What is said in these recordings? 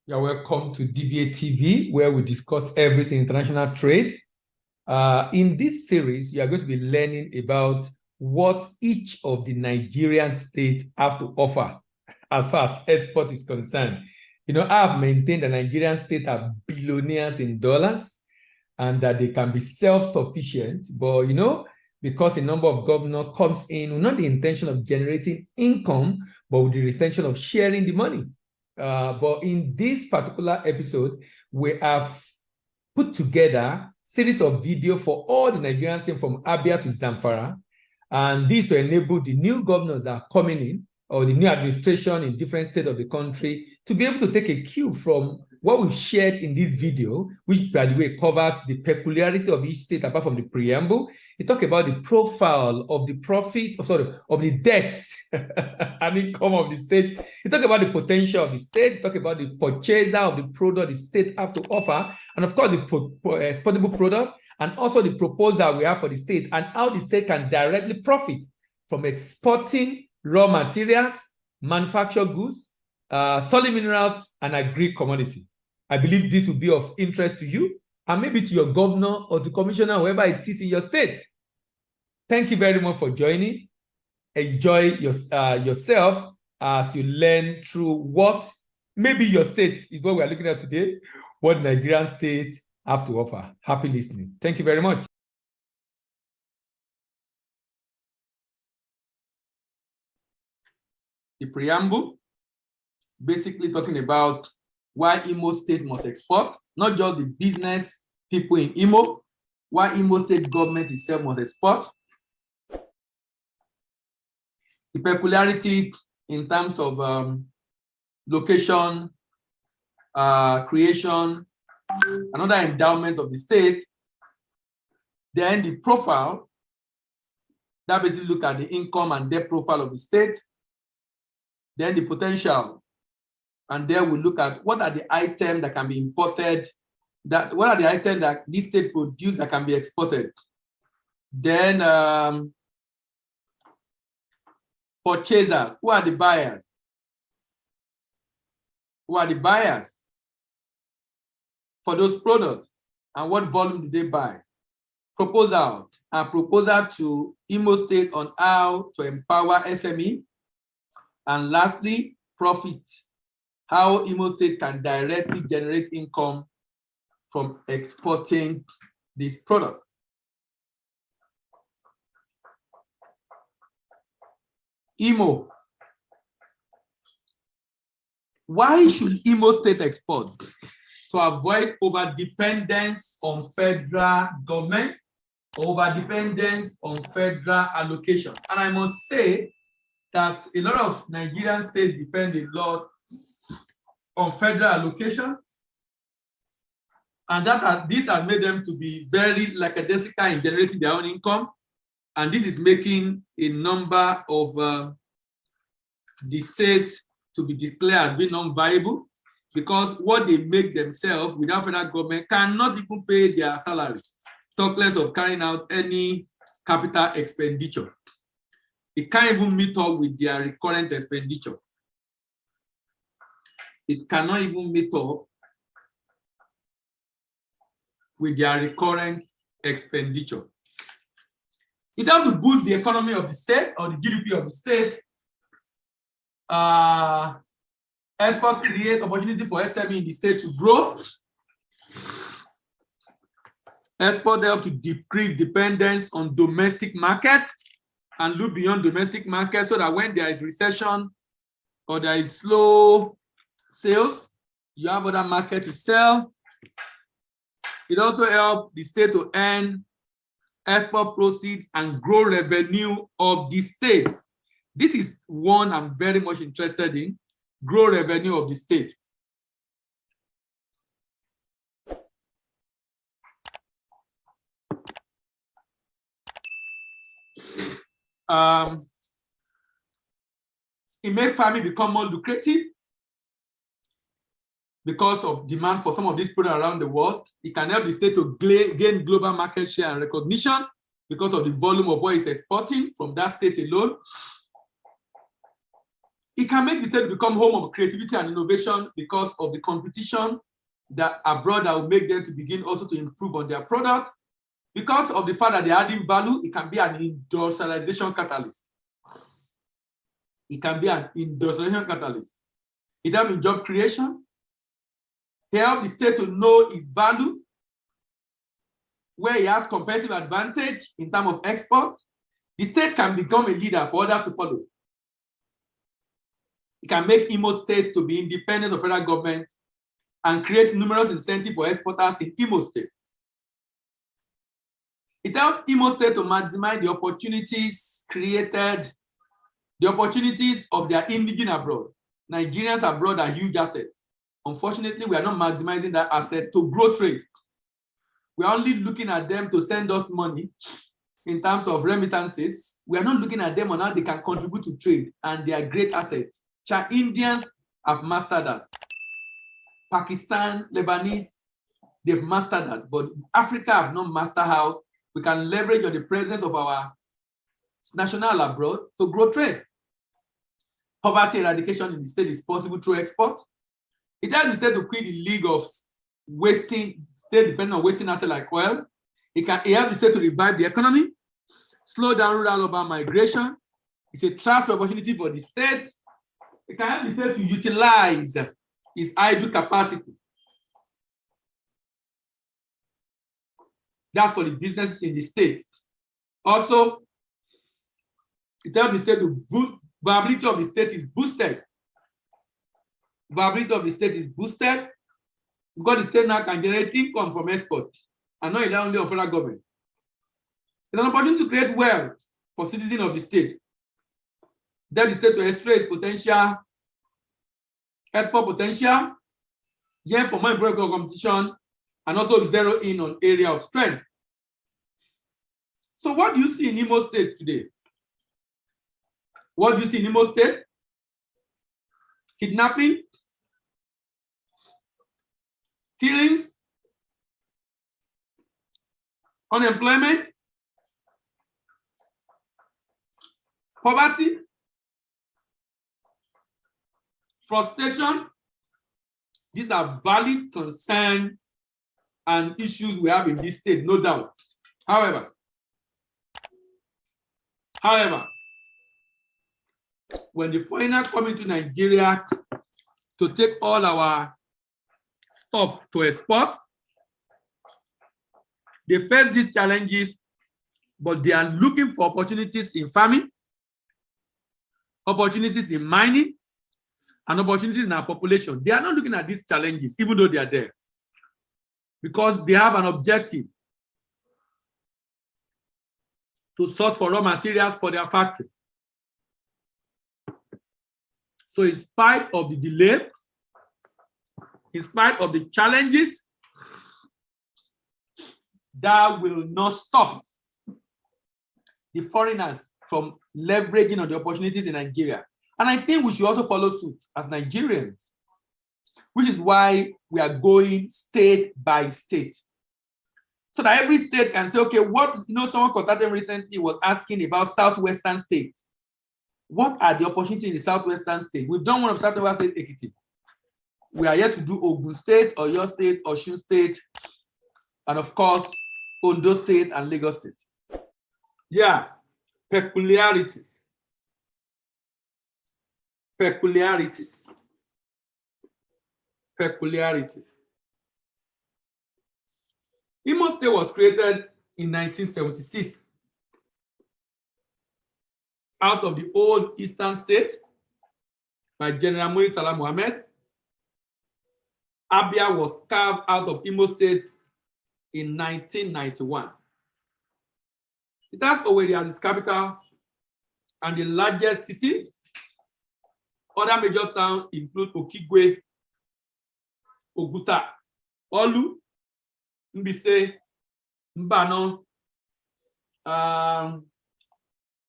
You're welcome to DBA TV, where we discuss everything international trade. In this series, you are going to be learning about what each of the Nigerian states have to offer as far as export is concerned. I have maintained that Nigerian states are billionaires in dollars and that they can be self-sufficient, but because a number of governors comes in with not the intention of generating income, but with the intention of sharing the money. But in this particular episode, we have put together a series of video for all the Nigerian states from Abia to Zamfara, and this to enable the new governors that are coming in, or the new administration in different states of the country, to be able to take a cue from what we've shared in this video, which, by the way, covers the peculiarity of each state apart from the preamble. It talks about the profile of the profit, of the debt and income of the state. It talks about the potential of the state. It talks about the purchaser of the product the state have to offer, and of course, the exportable product, and also the proposal we have for the state, and how the state can directly profit from exporting raw materials, manufactured goods, solid minerals, and agri-commodity. I believe this will be of interest to you and maybe to your governor or to commissioner, whoever it is in your state. Thank you very much for joining. Enjoy yourself as you learn through what maybe your state is what we are looking at today, what Nigerian state have to offer. Happy listening. Thank you very much. The preamble, basically talking about why Imo State must export, not just the business people in Imo, why Imo State government itself must export, the peculiarities in terms of location, creation, another endowment of the state, then the profile, that basically look at the income and debt profile of the state, then the potential, and there we look at what are the items that can be imported, what are the items that this state produce that can be exported. Then purchasers, who are the buyers? Who are the buyers for those products, and what volume do they buy? Proposal, a proposal to Imo State on how to empower SME. And lastly, profit, how Imo State can directly generate income from exporting this product. Imo. Why should Imo State export? To avoid over-dependence on federal government, over-dependence on federal allocation. And I must say that a lot of Nigerian states depend a lot on federal allocation, and this has made them to be very lackadaisical in generating their own income, and this is making a number of the states to be declared as being non-viable, because what they make themselves without federal government cannot even pay their salary, talk less of carrying out any capital expenditure. It can't even meet up with their recurrent expenditure. It cannot even meet up with their recurrent expenditure. It has to boost the economy of the state or the GDP of the state. Export create opportunity for SME in the state to grow. Export help to decrease dependence on domestic market and look beyond domestic market, so that when there is recession or there is slow sales, you have other market to sell. It also helps the state to earn export proceeds and grow revenue of the state. This is one I'm very much interested in, grow revenue of the state. It makes farming become more lucrative because of demand for some of these products around the world. It can help the state to gain global market share and recognition because of the volume of what it's exporting from that state alone. It can make the state become home of creativity and innovation because of the competition that abroad that will make them to begin also to improve on their product. Because of the fact that they're adding value, it can be an industrialization catalyst. It can be an industrialization catalyst. It helps in job creation. It helps the state to know its value, where it has competitive advantage in terms of export. The state can become a leader for others to follow. It can make Imo State to be independent of federal government and create numerous incentives for exporters in Imo State. It helps Imo State to maximize the opportunities created, the opportunities of their indigenous abroad. Nigerians abroad are huge assets. Unfortunately, we are not maximizing that asset to grow trade. We are only looking at them to send us money in terms of remittances. We are not looking at them on how they can contribute to trade, and they are great assets. Indians have mastered that. Pakistan, Lebanese, they've mastered that. But Africa have not mastered how we can leverage on the presence of our national abroad to grow trade. Poverty eradication in the state is possible through export. It helps the state to quit the league of wasting, state dependent on wasting assets like oil. It helps the state to revive the economy, slow down rural urban migration. It's a transfer opportunity for the state. It can help the state to utilize its idle capacity. That's for the businesses in the state. Also, it helps the state to boost, viability of the state is boosted. Viability of the state is boosted because the state now can generate income from export and not rely only on federal government. It's an opportunity to create wealth for citizens of the state. Then the state to extract its potential, export potential, yeah, for more important competition, and also zero in on area of strength. So what do you see in Imo State today? What do you see in Imo State? Kidnapping, killings, unemployment, poverty, frustration. These are valid concerns and issues we have in this state, no doubt. However, when the foreigner come into Nigeria to take all our stuff to export, they face these challenges, but they are looking for opportunities in farming, opportunities in mining, and opportunities in our population. They are not looking at these challenges, even though they are there, because they have an objective to source for raw materials for their factory. So in spite of the delay, in spite of the challenges, that will not stop the foreigners from leveraging on the opportunities in Nigeria. And I think we should also follow suit as Nigerians, which is why we are going state by state. So that every state can say, okay, what, someone contacted recently was asking about southwestern states. What are the opportunities in the southwestern state? We've done one of southwestern state, Ekiti. We are yet to do Ogun State, Oyo State, Osun State, and of course, Ondo State and Lagos State. Yeah, peculiarities. Peculiarities. Peculiarities. Imo State was created in 1976 out of the old Eastern State by General Muritala Mohammed. Abia was carved out of Imo State in 1991. It has Owerri as its capital and the largest city. Other major towns include Okigwe, Oguta, Olu, Mbise, Mbano,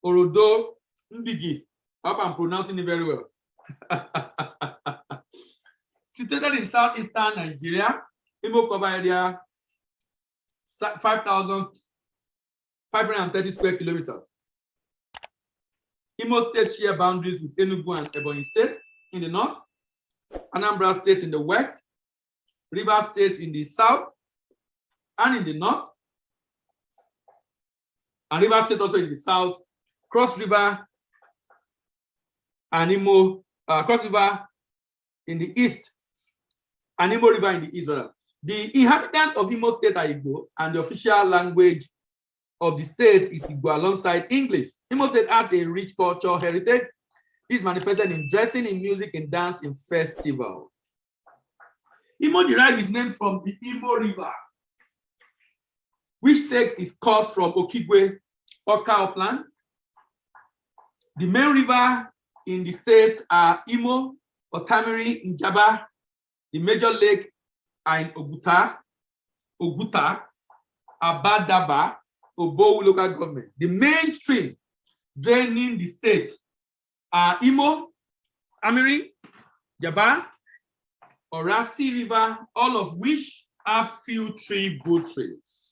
Orodo, Mbigi. I hope I'm pronouncing it very well. Situated in southeastern Nigeria, Imo cover area 5,530 square kilometers. Imo State share boundaries with Enugu and Ebonyi State in the north, Anambra State in the west, Rivers State in the south and in the north, and Rivers State also in the south, Cross River and Imo, Cross River in the east, and Imo River in the east. The inhabitants of Imo State are Igbo, and the official language of the state is Igbo alongside English. Imo State has a rich cultural heritage. This is manifested in dressing, in music, in dance, in festival. Imo derived its name from the Imo River, which takes its course from Okigwe, Oka Upland. The main river in the state are Imo, Otamiri, Njaba. The major lake are in Oguta, Abadaba, Obowu local government. The main stream draining the state are Imo, Amiri, Jaba, Orasi River, all of which have few tributaries.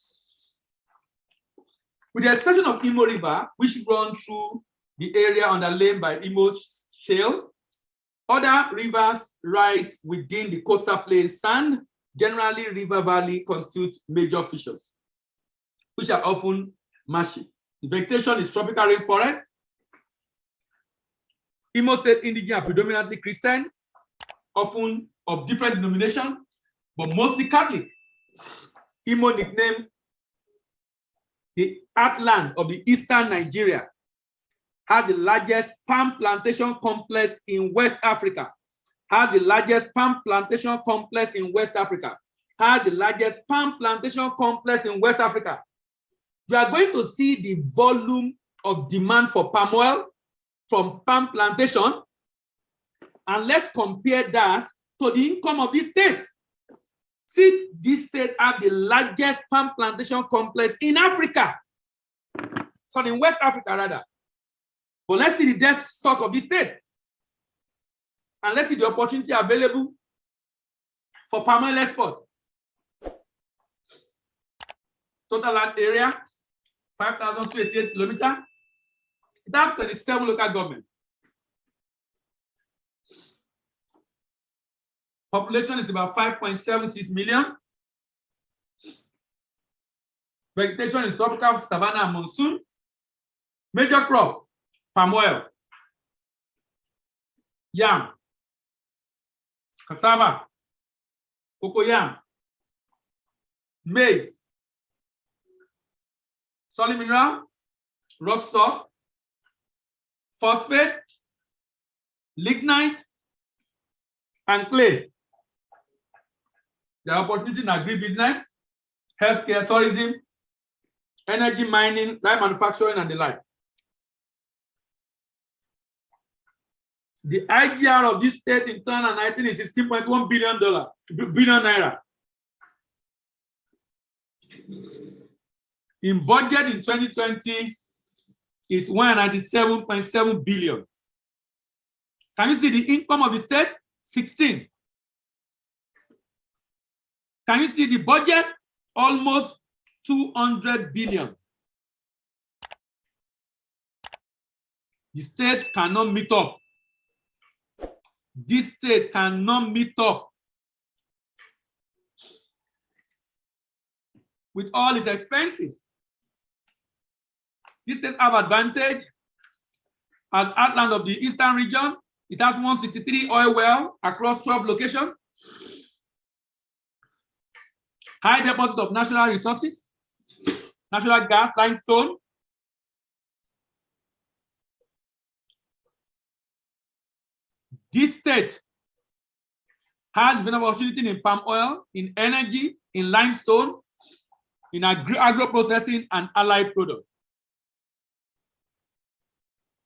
With the exception of Imo River, which runs through the area underlain by Imo Shale, other rivers rise within the coastal plain sand. Generally, river valley constitutes major features, which are often marshy. The vegetation is tropical rainforest. Imo State indigenous are predominantly Christian, often of different denomination, but mostly Catholic. Imo, nicknamed the heartland of the eastern Nigeria, has the largest palm plantation complex in West Africa. Has the largest palm plantation complex in West Africa. Has the largest palm plantation complex in West Africa. You are going to see the volume of demand for palm oil from palm plantation, and let's compare that to the income of this state. See, this state have the largest palm plantation complex in Africa. So in West Africa, rather. But let's see the debt stock of this state. And let's see the opportunity available for palm oil export. Total land area, 5,288 kilometers. It has 27 local governments. Population is about 5.76 million. Vegetation is tropical savanna and monsoon. Major crop, palm oil, yam, cassava, cocoyam, maize, solid mineral, rock salt, phosphate, lignite, and clay. There are opportunities in agribusiness, healthcare, tourism, energy mining, light manufacturing, and the like. The IGR of this state in 2019 is $16.1 billion naira. In budget in 2020 is 197.7 billion. Can you see the income of the state? 16. Can you see the budget? Almost 200 billion. The state cannot meet up. This state cannot meet up with all its expenses. This state have advantage as heartland of the eastern region. It has 163 oil wells across 12 locations. High deposit of natural resources, natural gas, limestone. This state has been an opportunity in palm oil, in energy, in limestone, in agro-processing and allied products.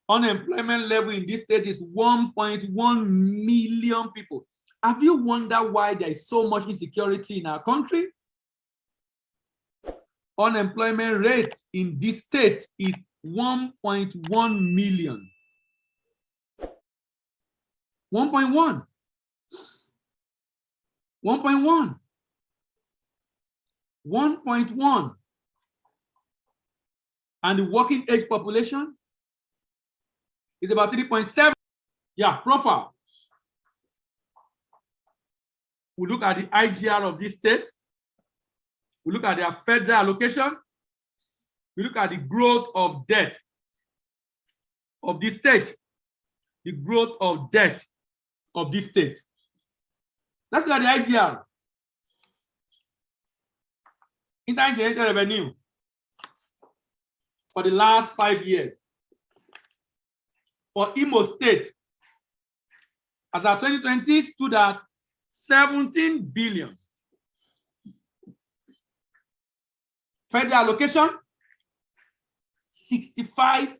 Unemployment level in this state is 1.1 million people. Have you wondered why there is so much insecurity in our country? Unemployment rate in this state is 1.1 million. 1.1. 1.1. 1.1. And the working age population is about 3.7. Yeah, profile. We look at the IGR of this state. We look at their federal allocation. We look at the growth of debt of this state. The growth of debt of this state. Let's look at the IGR. Internal generated revenue for the last 5 years. For Imo State, as of 2020, stood at 17 billion. Federal allocation, 65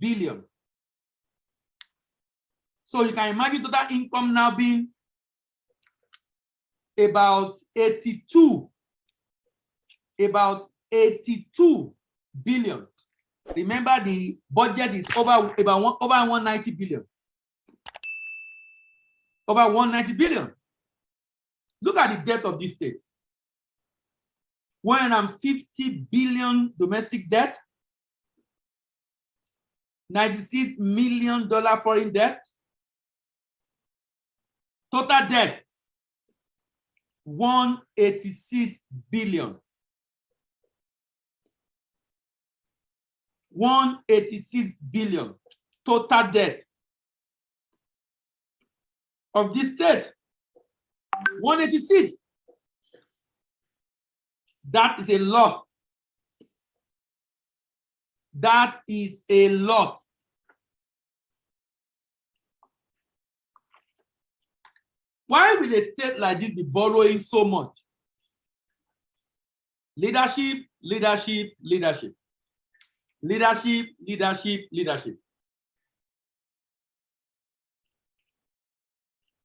billion. So you can imagine total income now being about 82 billion. Remember, the budget is over 190 billion. Over 190 billion. Look at the debt of this state. 150 billion domestic debt, $96 million foreign debt. Total debt, 186 billion. 186 billion total debt of this state. 186. That is a lot. That is a lot. Why will a state like this be borrowing so much? Leadership, leadership, leadership. Leadership, leadership, leadership.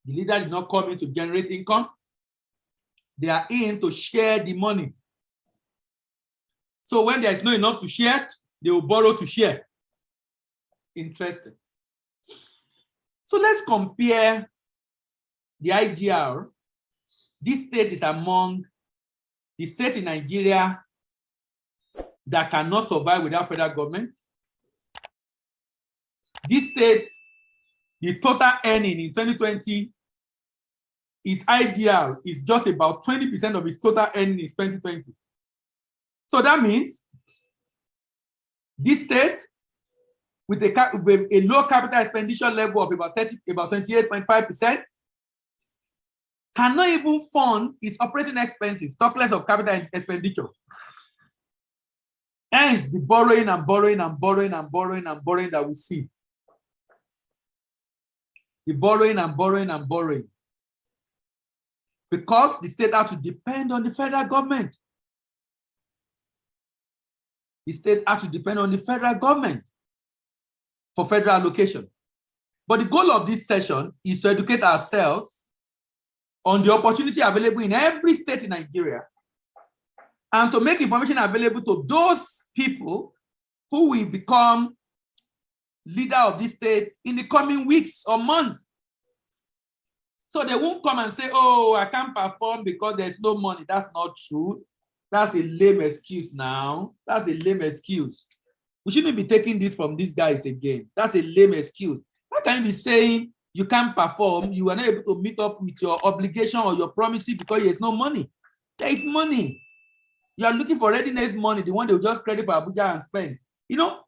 The leader did not come in to generate income. They are in to share the money. So when there is not enough to share, they will borrow to share. Interesting. So let's compare the IGR. This state is among the states in Nigeria that cannot survive without federal government. This state, the total earning in 2020, its IGR is just about 20% of its total earning in 2020. So that means this state, with a low capital expenditure level of about 28.5%, cannot even fund its operating expenses, talk less of capital expenditure. Hence, the borrowing and borrowing and borrowing and borrowing and borrowing that we see. The borrowing and borrowing and borrowing. Because the state had to depend on the federal government. The state had to depend on the federal government for federal allocation. But the goal of this session is to educate ourselves on the opportunity available in every state in Nigeria and to make information available to those people who will become leader of this state in the coming weeks or months. So they won't come and say, oh, I can't perform because there's no money. That's not true. That's a lame excuse now. That's a lame excuse. We shouldn't be taking this from these guys again. That's a lame excuse. How can you be saying you can't perform, you are not able to meet up with your obligation or your promises because there's no money? There is money. You are looking for readiness money, the one they will just credit for Abuja and spend. You know,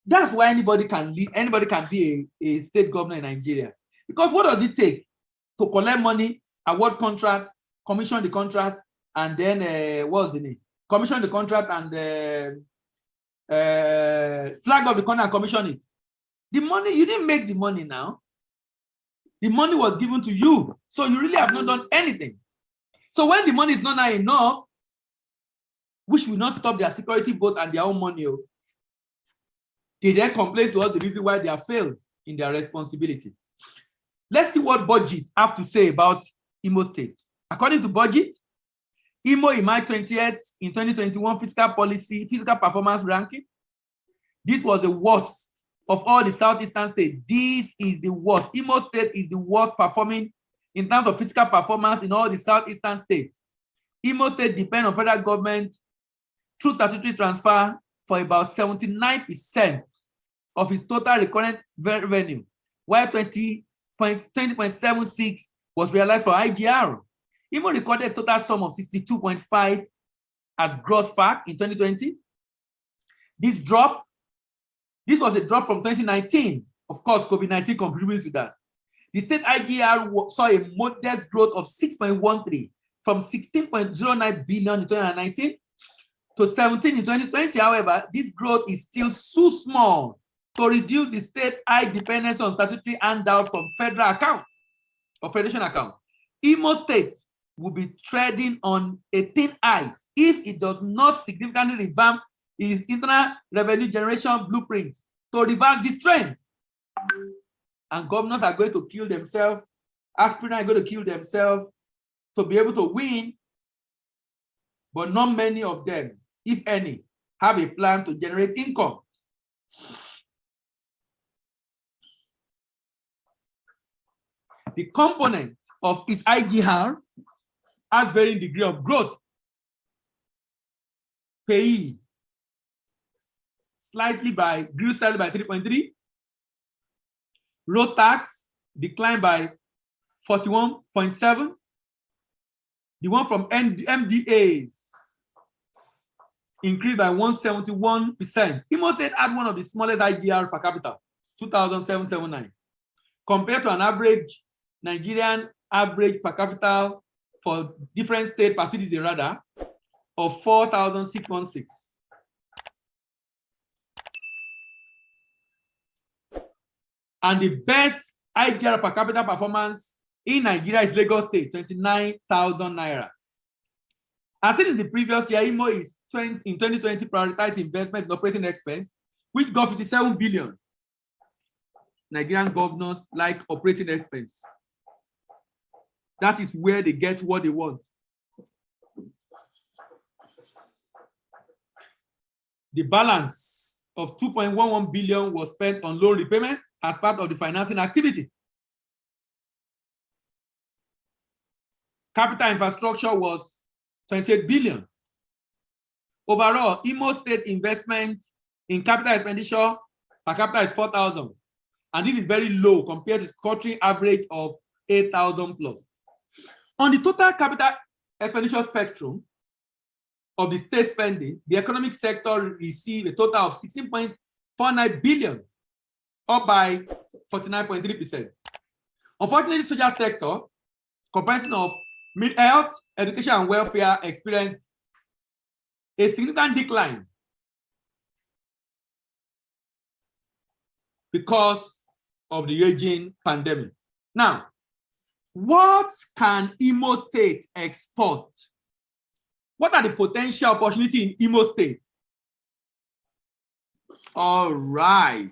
that's why anybody can lead, anybody can be a state governor in Nigeria. Because what does it take to collect money, award contract, commission the contract, and then what's the name? Commission the contract and flag up the contract and commission it. The money, you didn't make the money now. The money was given to you. So you really have not done anything. So when the money is not enough, which will not stop their security vote and their own money, they then complain to us the reason why they have failed in their responsibility. Let's see what budget have to say about Imo State. According to budget, Imo in March 20th in 2021 fiscal performance ranking. This was the worst of all the southeastern states. This is the worst. Imo State is the worst performing in terms of fiscal performance in all the southeastern states. Imo State depends on federal government through statutory transfer for about 79% of its total recurrent revenue, while 20.76 was realized for IGR. Imo recorded a total sum of 62.5 as gross FAC in 2020. This was a drop from 2019. Of course, COVID-19 contributed to that. The state IGR saw a modest growth of 6.13 from 16.09 billion in 2019 to 17 in 2020. However, this growth is still too small to reduce the state high dependence on statutory handout from federal account or federation account. Imo State will be treading on a thin ice if it does not significantly revamp its internal revenue generation blueprint to reverse this trend. And governors are going to kill themselves, aspirants are going to kill themselves to be able to win, but not many of them, if any, have a plan to generate income. The component of its IGR has varying degree of growth. Pay grew slightly by 3.3. Road tax declined by 41.7. The one from MDAs increased by 171%. Imo State had one of the smallest IGR per capita, 2,779, compared to an average Nigerian average per capita for different states per citizen rather of 4,616. And the best IGR per capita performance in Nigeria is Lagos State, 29,000 naira. As seen in the previous year, Imo is in 2020 prioritized investment in operating expense, which got 57 billion. Nigerian governors like operating expense. That is where they get what they want. The balance of 2.11 billion was spent on loan repayment as part of the financing activity. Capital infrastructure was 28 billion. Overall, Imo State investment in capital expenditure per capita is 4,000. And this is very low compared to the country average of 8,000 plus. On the total capital expenditure spectrum of the state spending, the economic sector received a total of 16.49 billion, up by 49.3%. Unfortunately, the social sector, comprising of health, education, and welfare, experienced a significant decline because of the raging pandemic. Now, what can Imo State export? What are the potential opportunities in Imo State? All right.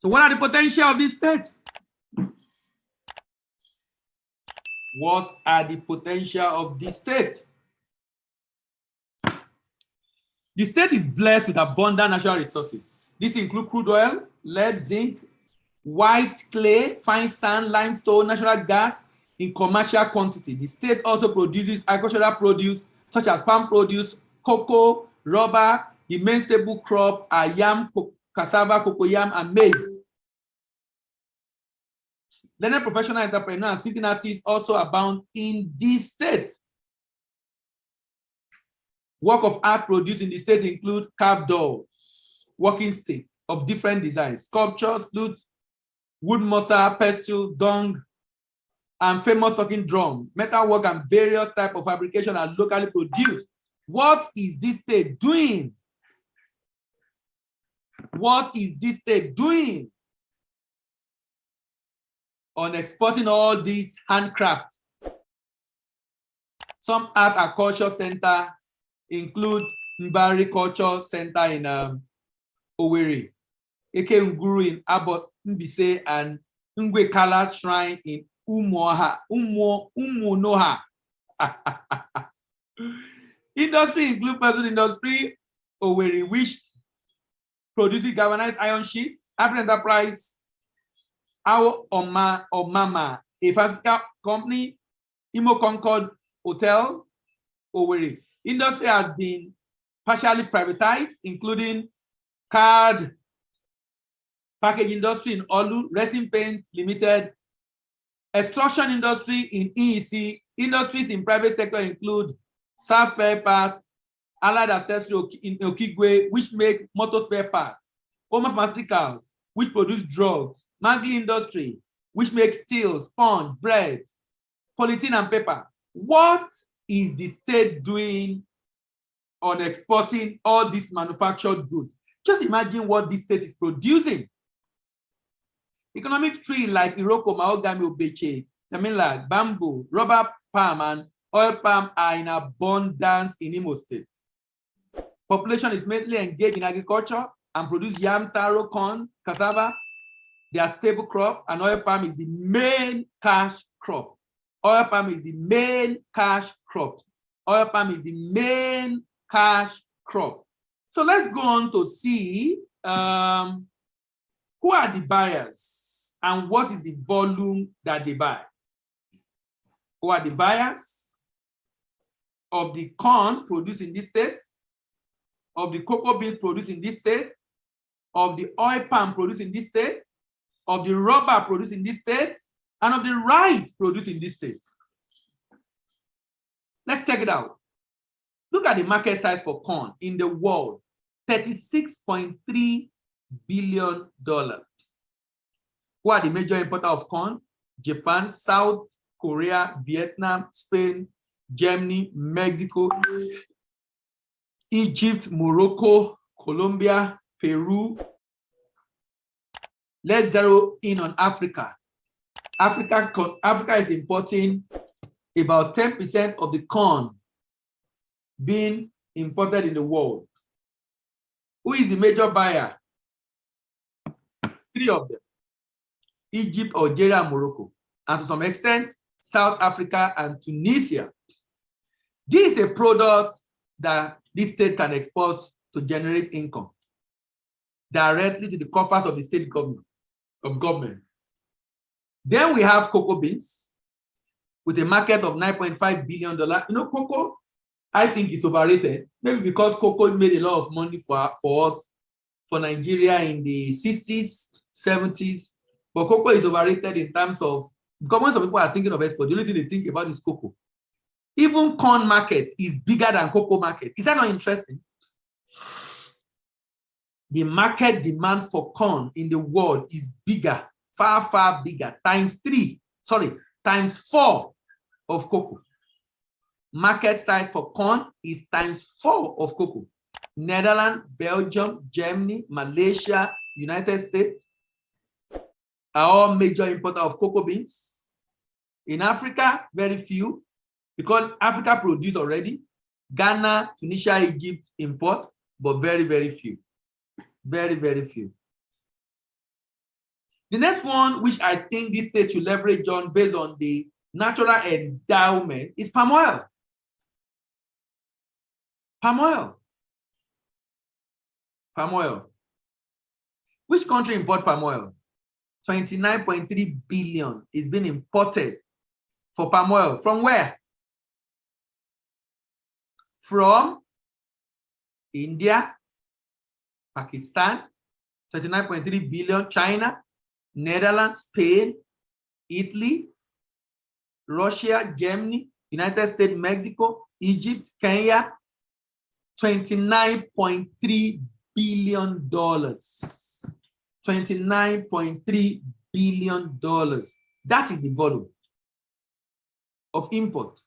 So what are the potential of this state? What are the potential of this state? The state is blessed with abundant natural resources. This includes crude oil, lead, zinc, white clay, fine sand, limestone, natural gas in commercial quantity. The state also produces agricultural produce such as palm produce, cocoa, rubber. The main staple crop are yam, cassava, cocoyam, and maize. Learned professional entrepreneurs and seasoned artists also abound in this state. Work of art produced in the state include carved dolls, walking stick of different designs, sculptures, flutes, wood mortar, pestle, dung, and famous talking drum. Metalwork and various types of fabrication are locally produced. What is this state doing? What is this state doing on exporting all these handcraft? Some art and culture center include Mbari Culture Center in Owerri, Eke Nguru in Abot Mbise, and Ngwe Kala Shrine in Umunoha. Industry include person industry, Owerri, which produces galvanized iron sheet, African Enterprise, Omama, a pharmaceutical company, Imo Concord Hotel, Owerri. Industry has been partially privatized, including card Package industry in Olu, Resin Paint Limited, extrusion industry in EEC. Industries in private sector include South Spare Parts, Allied Accessory in Okigwe, which make motor spare parts, Homa Pharmaceuticals, which produce drugs, Magli Industry, which makes steel, sponge, bread, polythene and paper. What is the state doing on exporting all these manufactured goods? Just imagine what this state is producing. Economic trees like Iroko, mahogany, obeche, tamila, bamboo, rubber palm, and oil palm are in abundance in Imo State. Population is mainly engaged in agriculture and produce yam, taro, corn, cassava. They are stable crop, and oil palm is the main cash crop. Oil palm is the main cash crop. Oil palm is the main cash crop. So let's go on to see who are the buyers and what is the volume that they buy. Who are the buyers of the corn produced in this state, of the cocoa beans produced in this state, of the oil palm produced in this state, of the rubber produced in this state, and of the rice produced in this state. Let's check it out. Look at the market size for corn in the world, $36.3 billion. Who are the major importers of corn? Japan, South Korea, Vietnam, Spain, Germany, Mexico, Egypt, Morocco, Colombia, Peru. Let's zero in on Africa. Africa is importing about 10% of the corn being imported in the world. Who is the major buyer? Three of them: Egypt, Algeria, and Morocco, and to some extent, South Africa and Tunisia. This is a product that this state can export to generate income directly to the coffers of the state government. Then we have cocoa beans with a market of $9.5 billion. You know, cocoa, I think, is overrated. Maybe because cocoa made a lot of money for us, for Nigeria in the 60s, 70s. But cocoa is overrated in terms of, because when some people are thinking of export, the only thing they think about is cocoa. Even corn market is bigger than cocoa market. Is that not interesting? The market demand for corn in the world is bigger, far, far bigger, times 4 of cocoa. Market size for corn is times 4 of cocoa. Netherlands, Belgium, Germany, Malaysia, United States are all major importers of cocoa beans. In Africa, very few, because Africa produce already. Ghana, Tunisia, Egypt import, but very, very few. Very, very few. The next one, which I think this state should leverage on based on the natural endowment, is palm oil. Palm oil. Palm oil. Which country import palm oil? 29.3 billion is being imported for palm oil. From where? From India, Pakistan, 29.3 billion, China, Netherlands, Spain, Italy, Russia, Germany, United States, Mexico, Egypt, Kenya, $29.3 billion. $29.3 billion. That is the volume of import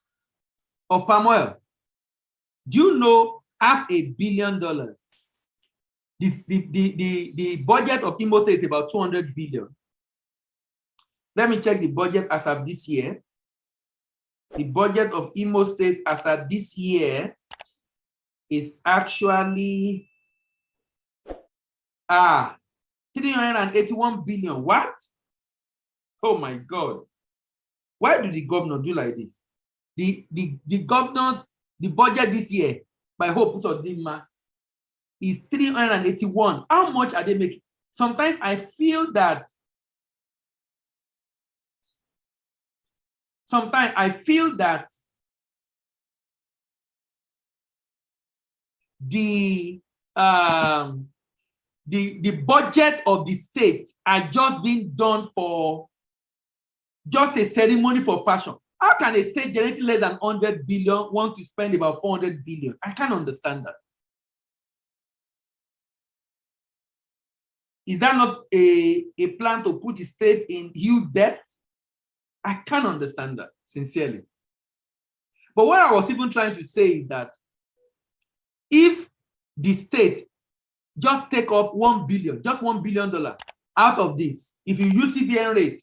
of palm oil. Do you know $500 million? The budget of Imo State is about 200 billion. Let me check the budget as of this year. The budget of Imo State as of this year is actually 381 billion. What? Oh my God. Why do the governor do like this? The governors, the budget this year, by Hope Uzodinma, is 381. How much are they making? Sometimes I feel that the the budget of the state are just being done for just a ceremony for fashion. How can a state generating less than 100 billion want to spend about 400 billion? I can't understand that. Is that not a plan to put the state in huge debt? I can't understand that, sincerely. But what I was even trying to say is that if the state just take up 1 billion, just $1 billion out of this, if you use CBN rate,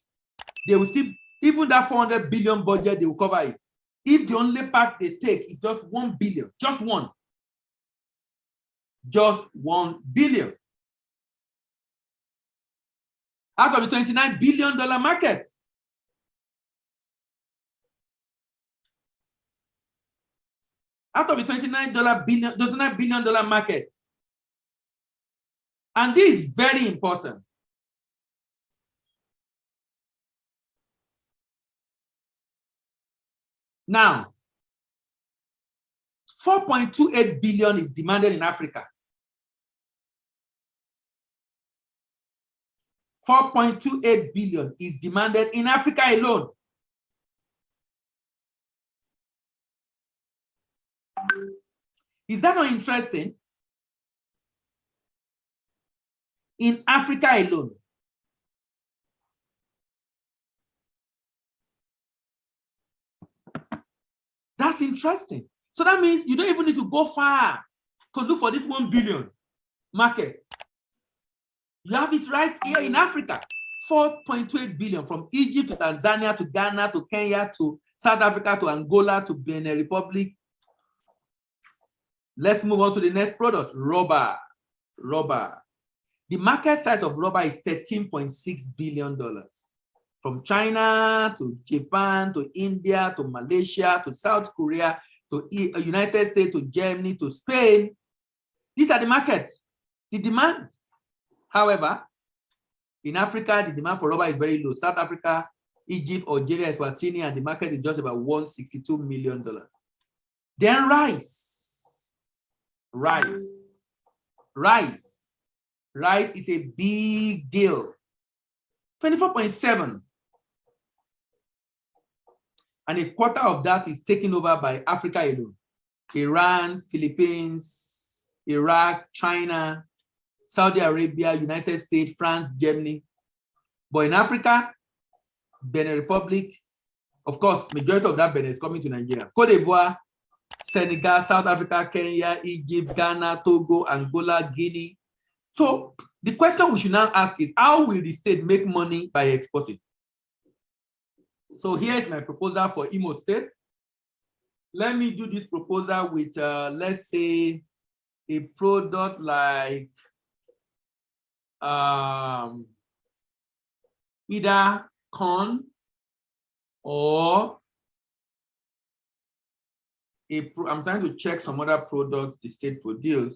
they will still, even that 400 billion budget, they will cover it. If the only part they take is just 1 billion, just 1 billion out of the $29 billion market. Out of the $29 billion market. And this is very important. Now, 4.28 billion is demanded in Africa. 4.28 billion is demanded in Africa alone. Is that not interesting? In Africa alone. That's interesting. So that means you don't even need to go far to look for this 1 billion market. You have it right here in Africa. 4.28 billion from Egypt to Tanzania to Ghana to Kenya to South Africa to Angola to Benin Republic. Let's move on to the next product, rubber. Rubber. The market size of rubber is $13.6 billion. From China to Japan to India to Malaysia to South Korea to United States to Germany to Spain. These are the markets. The demand. However, in Africa, the demand for rubber is very low. South Africa, Egypt, Algeria, Eswatini, and the market is just about $162 million. Then rice. Rice. Rice. Rice is a big deal. 24.7. And a quarter of that is taken over by Africa alone. Iran, Philippines, Iraq, China, Saudi Arabia, United States, France, Germany. But in Africa, Benin Republic, of course, majority of that Benin is coming to Nigeria. Cote d'Ivoire, Senegal, South Africa, Kenya, Egypt, Ghana, Togo, Angola, Guinea. So the question we should now ask is, how will the state make money by exporting? So here is my proposal for Imo State. Let me do this proposal with, let's say, a product like either corn or I'm trying to check some other product the state produce.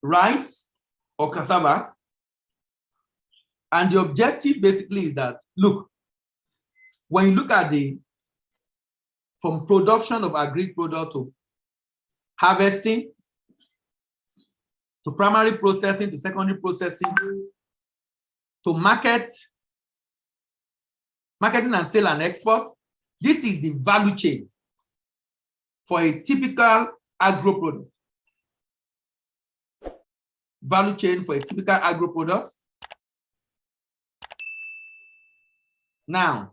Rice or cassava. And the objective basically is that, look, when you look at from production of agri product to harvesting, to primary processing, to secondary processing, to marketing and sale and export, this is the value chain for a typical agro product. Value chain for a typical agro product. Now,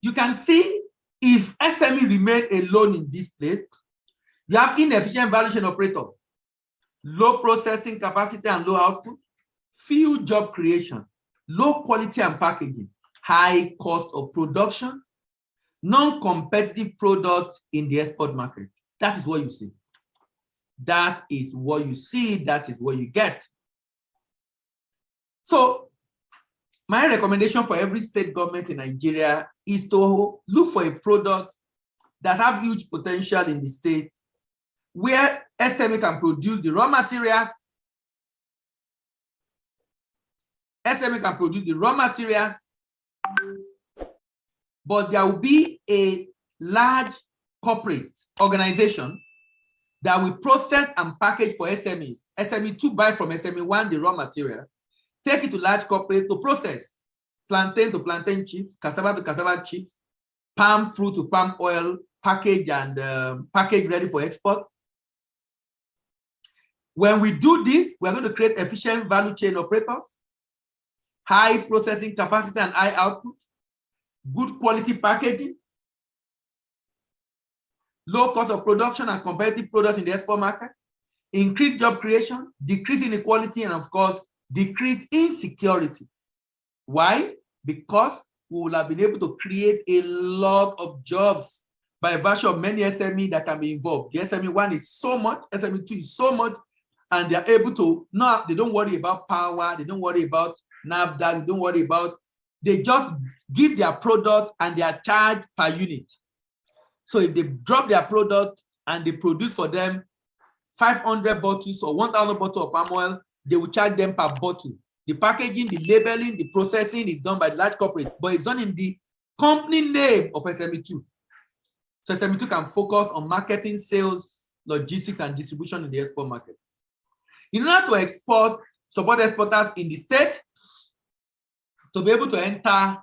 you can see if SME remain alone in this place, you have inefficient value chain operator, low processing capacity and low output, few job creation, low quality and packaging, high cost of production, non-competitive product in the export market. That is what you see. That is what you see. That is what you get. So My recommendation for every state government in Nigeria is to look for a product that have huge potential in the state where SME can produce the raw materials. SME can produce the raw materials, but there will be a large corporate organization that will process and package for SMEs. SME2 buy from SME1 the raw materials, take it to large corporate to process plantain to plantain chips, cassava to cassava chips, palm fruit to palm oil, package and package ready for export. When we do this, we're going to create efficient value chain operators, high processing capacity and high output, good quality packaging, low cost of production and competitive products in the export market, increase job creation, decrease inequality, and of course, decrease insecurity. Why? Because we will have been able to create a lot of jobs by virtue of many SME that can be involved. The SME1 is so much, SME2 is so much, and they're able to, no, they don't worry about power, they don't worry about NAFDAC, they don't worry about, they just give their product and they are charged per unit. So if they drop their product and they produce for them 500 bottles or 1,000 bottles of palm oil, they will charge them per bottle. The packaging, the labeling, the processing is done by the large corporate, but it's done in the company name of SME2. So SME2 can focus on marketing, sales, logistics, and distribution in the export market. In order to export, support exporters in the state, to be able to enter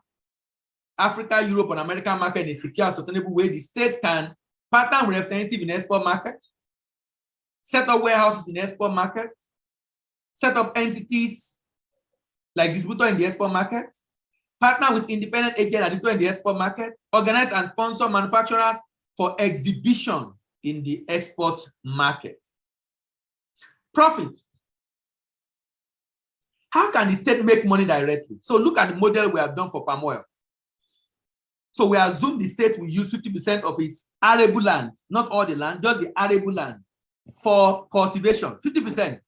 Africa, Europe, and American market in a secure, sustainable way, the state can partner with representatives in export market, set up warehouses in export market, set up entities like distributor in the export market, partner with independent agent and distributor in the export market, organize and sponsor manufacturers for exhibition in the export market. Profit. How can the state make money directly? So look at the model we have done for palm oil. So we assume the state will use 50% of its arable land, not all the land, just the arable land for cultivation, 50%.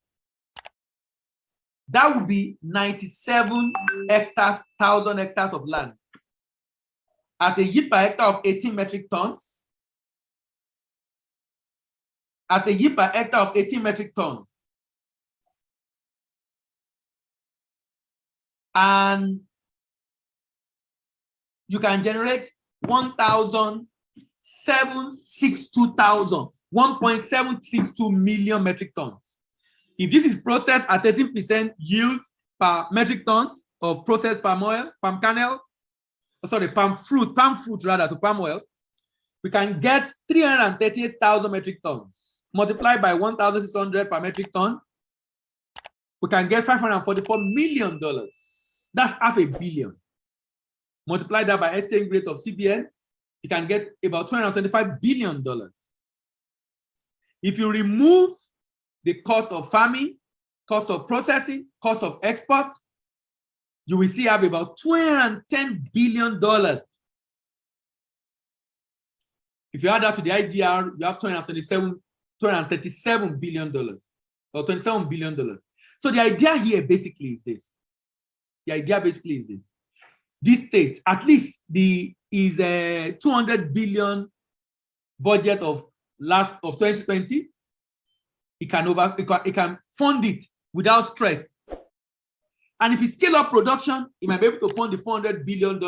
That would be 97 hectares, 1,000 hectares of land. At a yield per hectare of 18 metric tons, at a yield per hectare of 18 metric tons, and you can generate 1.762 million metric tons. If this is processed at 13% yield per metric tons of processed palm oil, palm kernel, palm fruit rather to palm oil, we can get 338,000 metric tons. Multiplied by 1,600 per metric ton, we can get $544 million. That's $500 million. Multiply that by exchange rate of CBN, you can get about $225 billion. If you remove the cost of farming, cost of processing, cost of export, you will see have about $210 billion. If you add that to the IDR, you have $237 billion or $27 billion. So the idea here basically is this. This state, at least is a 200 billion budget of 2020. It can fund it without stress. And if you scale up production, it might be able to fund the $400 billion,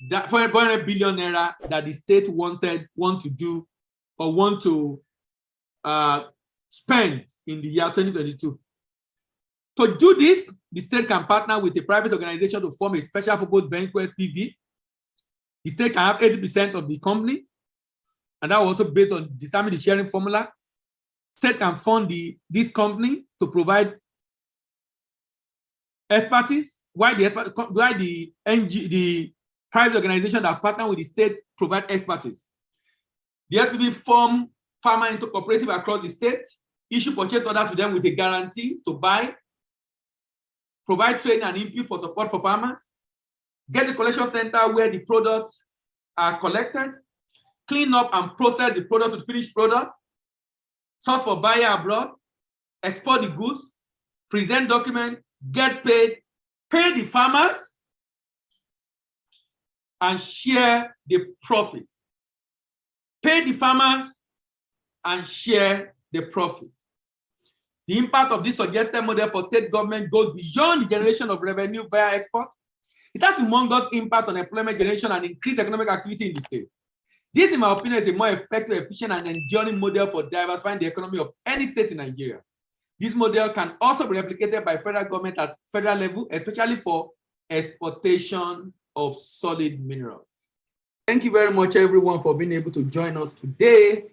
that $400 billion naira that the state want to do or want to spend in the year 2022. To do this, the state can partner with a private organization to form a special purpose vehicle SPV. The state can have 80% of the company, and that will also based on determine the sharing formula. State can fund this company to provide expertise, while the private organization that partner with the state provide expertise. The SPV form farmer into cooperative across the state, issue purchase order to them with a guarantee to buy, provide training and input for support for farmers, get the collection center where the products are collected, clean up and process the product to finished product, source for buyer abroad, export the goods, present document, get paid, pay the farmers, and share the profit. Pay the farmers and share the profit. The impact of this suggested model for state government goes beyond the generation of revenue via export. It has humongous impact on employment generation and increased economic activity in the state. This, in my opinion, is a more effective, efficient, and enduring model for diversifying the economy of any state in Nigeria. This model can also be replicated by federal government at federal level, especially for exportation of solid minerals. Thank you very much, everyone, for being able to join us today.